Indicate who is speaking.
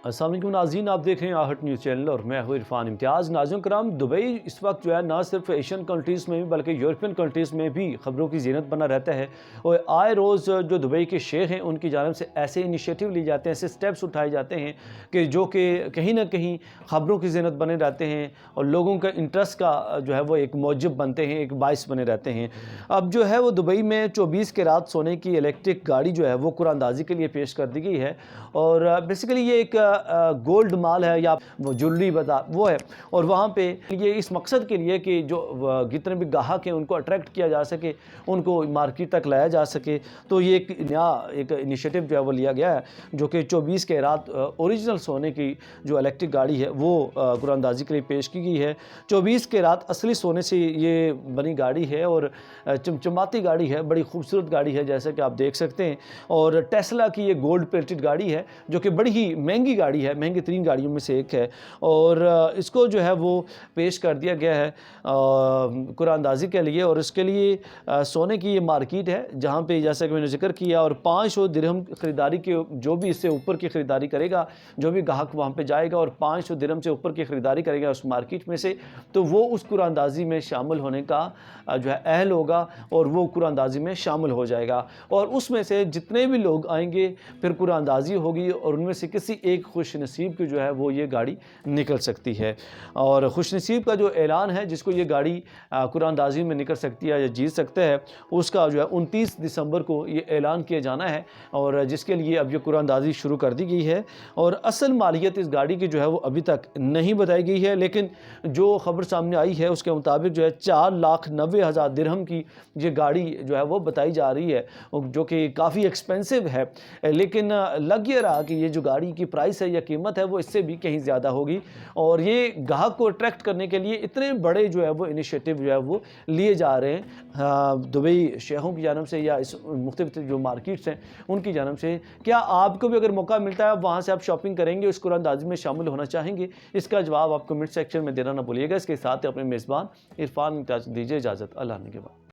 Speaker 1: السلام علیکم ناظرین، آپ دیکھ رہے ہیں آہٹ نیوز چینل اور میں ہوں عرفان امتیاز۔ ناظرین کرام، دبئی اس وقت جو ہے نہ صرف ایشین کنٹریز میں بھی بلکہ یورپین کنٹریز میں بھی خبروں کی زینت بنا رہتا ہے، اور آئے روز جو دبئی کے شیخ ہیں ان کی جانب سے ایسے انیشیٹو لی جاتے ہیں، ایسے سٹیپس اٹھائے جاتے ہیں کہ جو کہ کہیں نہ کہیں خبروں کی زینت بنے رہتے ہیں اور لوگوں کا انٹرسٹ کا جو ہے وہ ایک موجب بنتے ہیں، ایک باعث بنے رہتے ہیں۔ اب جو ہے وہ دبئی میں 24 کیرات سونے کی الیکٹرک گاڑی جو ہے وہ قرآن اندازی کے لیے پیش کر دی گئی ہے، اور بیسیکلی یہ ایک گولڈ مال ہے یا جولری بازار وہ ہے، اور وہاں پہ یہ اس مقصد کے لیے کہ جو جتنے بھی گاہک ہیں ان کو اٹریکٹ کیا جا سکے، ان کو مارکیٹ تک لایا جا سکے، تو یہ ایک نیا ایک انیشیٹو جو ہے وہ لیا گیا ہے، جو کہ 24 کیرات اوریجنل سونے کی جو الیکٹرک گاڑی ہے وہ قرآن اندازی کے لیے پیش کی گئی ہے۔ 24 کیرات اصلی سونے سے یہ بنی گاڑی ہے اور چمچماتی گاڑی ہے، بڑی خوبصورت گاڑی ہے جیسا کہ آپ دیکھ سکتے ہیں، اور ٹیسلا کی یہ گولڈ پلیٹڈ گاڑی ہے جو کہ بڑی ہی مہنگی گاڑی ہے، مہنگی ترین گاڑیوں میں سے ایک ہے، اور اس کو جو ہے وہ پیش کر دیا گیا ہے قرآن اندازی کے لیے، اور اس کے لیے سونے کی یہ مارکیٹ ہے جہاں پہ جیسا کہ میں نے ذکر کیا، اور 500 درہم خریداری کے جو بھی اس سے اوپر کی خریداری کرے گا، جو بھی گاہک وہاں پہ جائے گا اور 500 درہم سے اوپر کی خریداری کرے گا اس مارکیٹ میں سے، تو وہ اس قرآن اندازی میں شامل ہونے کا جو ہے اہل ہوگا، اور وہ قرآن اندازی میں شامل ہو جائے گا، اور اس میں سے جتنے بھی لوگ آئیں گے پھر قرآن اندازی ہوگی، اور ان میں سے کسی ایک خوش نصیب کی جو ہے وہ یہ گاڑی نکل سکتی ہے۔ اور خوش نصیب کا جو اعلان ہے جس کو یہ گاڑی قرآن اندازی میں نکل سکتی ہے یا جیت سکتا ہے، اس کا جو ہے 29 دسمبر کو یہ اعلان کیا جانا ہے، اور جس کے لیے اب یہ قرآن اندازی شروع کر دی گئی ہے، اور اصل مالیت اس گاڑی کی جو ہے وہ ابھی تک نہیں بتائی گئی ہے، لیکن جو خبر سامنے آئی ہے اس کے مطابق جو ہے 4,90,000 درہم کی یہ گاڑی جو ہے وہ بتائی جا رہی ہے، جو کہ کافی ایکسپینسو ہے، لیکن لگ یہ رہا کہ یہ جو گاڑی کی پرائس ہے یا قیمت ہے وہ اس سے بھی کہیں زیادہ ہوگی، اور یہ گاہک کو اٹریکٹ کرنے کے لیے اتنے بڑے جو ہے وہ انیشیٹو جو ہے وہ لیے جا رہے ہیں دبئی شیخوں کی جانب سے یا اس مختلف جو مارکیٹس ہیں ان کی جانب سے۔ کیا آپ کو بھی اگر موقع ملتا ہے وہاں سے آپ شاپنگ کریں گے، اس قرآن اندازی میں شامل ہونا چاہیں گے؟ اس کا جواب آپ کمنٹ سیکشن میں دینا نہ بھولیے گا۔ اس کے ساتھ اپنے میزبان عرفان دیجیے اجازت، اللہ نے کے بعد۔